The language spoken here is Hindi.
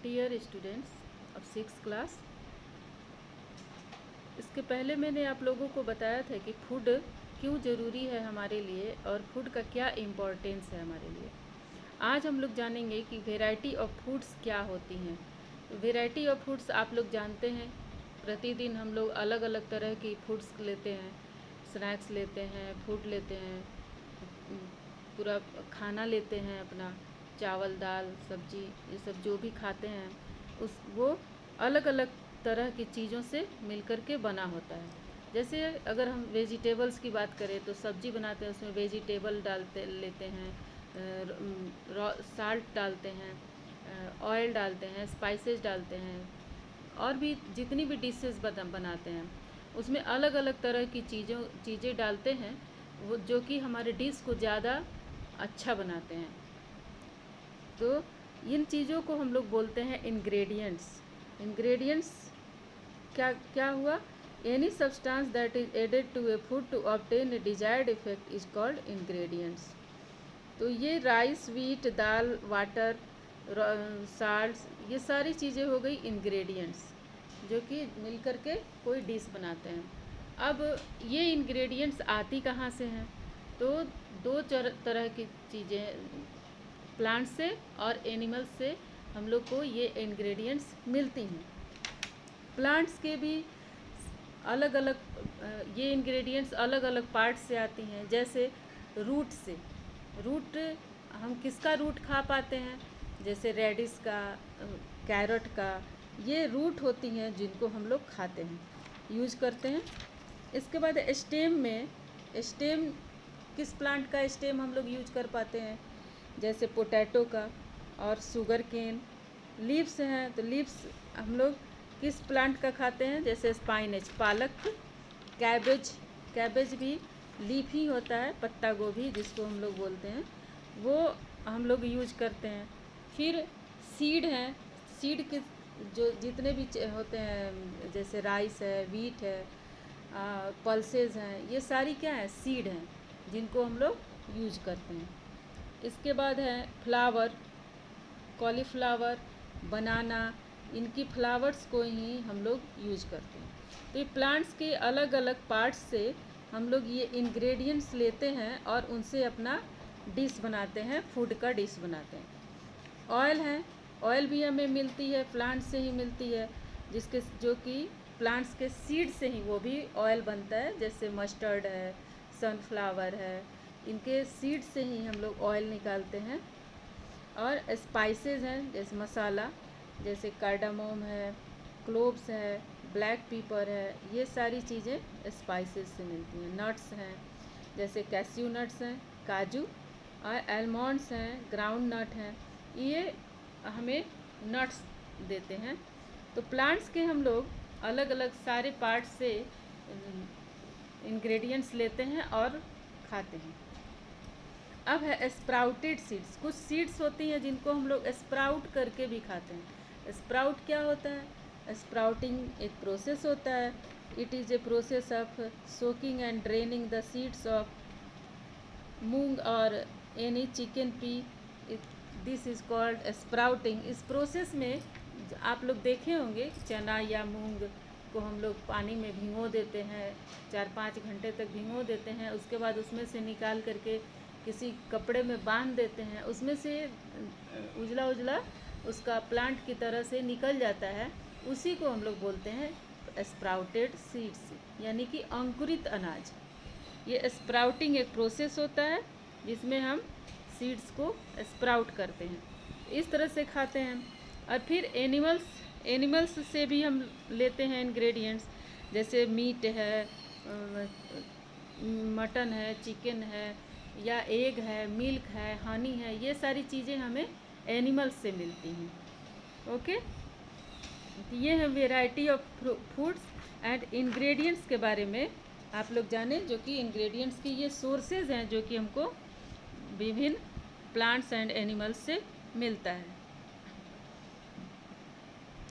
Dear students of 6th class, इसके पहले मैंने आप लोगों को बताया था कि फूड क्यों ज़रूरी है हमारे लिए और फूड का क्या इम्पोर्टेंस है हमारे लिए। आज हम लोग जानेंगे कि वैरायटी ऑफ फूड्स क्या होती हैं। वैरायटी ऑफ फूड्स आप लोग जानते हैं, प्रतिदिन हम लोग अलग अलग तरह की फूड्स लेते हैं, स्नैक्स लेते हैं, फूड लेते हैं, पूरा खाना लेते हैं, अपना चावल दाल सब्जी ये सब जो भी खाते हैं वो अलग अलग तरह की चीज़ों से मिलकर के बना होता है। जैसे अगर हम वेजिटेबल्स की बात करें तो सब्जी बनाते हैं, उसमें वेजिटेबल लेते हैं, साल्ट डालते हैं, ऑयल डालते हैं, स्पाइसेस डालते हैं, और भी जितनी भी डिशेस बनाते हैं उसमें अलग अलग तरह की चीज़ें डालते हैं, वो जो कि हमारे डिश को ज़्यादा अच्छा बनाते हैं। तो इन चीज़ों को हम लोग बोलते हैं इंग्रेडिएंट्स क्या हुआ? Any substance that is added to a food to obtain a desired effect is called ingredients. तो ये राइस, व्हीट, दाल, वाटर, साल्ट्स, ये सारी चीज़ें हो गई इंग्रेडिएंट्स जो कि मिलकर के कोई डिश बनाते हैं। अब ये इंग्रेडिएंट्स आती कहाँ से हैं? तो दो तरह की चीज़ें, प्लांट से और एनिमल्स से हम लोग को ये इंग्रेडिएंट्स मिलती हैं। प्लांट्स के भी अलग अलग ये इंग्रेडिएंट्स अलग अलग पार्ट से आती हैं। जैसे रूट से, रूट हम किसका रूट खा पाते हैं? जैसे रेडिश का, कैरेट का, ये रूट होती हैं जिनको हम लोग खाते हैं, यूज करते हैं। इसके बाद स्टेम किस प्लांट का स्टेम हम लोग यूज कर पाते हैं? जैसे पोटैटो का और शुगर केन। लीव्स हैं तो लीव्स हम लोग किस प्लांट का खाते हैं? जैसे स्पाइनच, पालक, कैबेज भी लीफ ही होता है, पत्ता गोभी जिसको हम लोग बोलते हैं, वो हम लोग यूज करते हैं। फिर सीड हैं, सीड के जो जितने भी होते हैं, जैसे राइस है, वीट है, पल्सेस हैं, ये सारी क्या है? सीड हैं जिनको हम लोग यूज करते हैं। इसके बाद है फ्लावर, कॉलीफ्लावर, बनाना, इनकी फ्लावर्स को ही हम लोग यूज करते हैं। तो ये प्लांट्स के अलग अलग पार्ट्स से हम लोग ये इंग्रेडिएंट्स लेते हैं और उनसे अपना डिश बनाते हैं, फूड का डिश बनाते हैं। ऑयल है, ऑयल भी हमें मिलती है, प्लांट से ही मिलती है, जो कि प्लांट्स के सीड से ही वो भी ऑयल बनता है। जैसे मस्टर्ड है, सनफ्लावर है, इनके सीड से ही हम लोग ऑयल निकालते हैं। और स्पाइसेस हैं, जैसे मसाला, जैसे कार्डामोम है, क्लोव्स है, ब्लैक पेपर है, ये सारी चीज़ें स्पाइसेस से मिलती हैं। नट्स हैं, जैसे कैश्यू नट्स हैं, काजू, और आलमंड्स हैं, ग्राउंड नट हैं, ये हमें नट्स देते हैं। तो प्लांट्स के हम लोग अलग अलग सारे पार्ट से इंग्रेडिएंट्स लेते हैं और खाते हैं। अब है स्प्राउटेड सीड्स। कुछ सीड्स होती हैं जिनको हम लोग स्प्राउट करके भी खाते हैं। स्प्राउट क्या होता है? स्प्राउटिंग एक प्रोसेस होता है। It is a process of soaking and draining the seeds of मूंग और any chickpea, this is called sprouting. इस प्रोसेस में आप लोग देखे होंगे, चना या मूंग को हम लोग पानी में भिगो देते हैं, 4-5 घंटे तक भिगो देते हैं। उसके बाद उसमें से निकाल करके किसी कपड़े में बांध देते हैं, उसमें से उजला उजला उसका प्लांट की तरह से निकल जाता है। उसी को हम लोग बोलते हैं स्प्राउटेड सीड्स, यानी कि अंकुरित अनाज। ये स्प्राउटिंग एक प्रोसेस होता है जिसमें हम सीड्स को स्प्राउट करते हैं, इस तरह से खाते हैं। और फिर एनिमल्स से भी हम लेते हैं इंग्रेडिएंट्स, जैसे मीट है, मटन है, चिकन है, या एग है, मिल्क है, हनी है, ये सारी चीज़ें हमें एनिमल्स से मिलती हैं। ओके, ये है variety of foods and ingredients के बारे में आप लोग जाने, जो कि इंग्रेडिएंट्स की ये सोर्सेज हैं जो कि हमको विभिन्न प्लांट्स एंड एनिमल्स से मिलता है।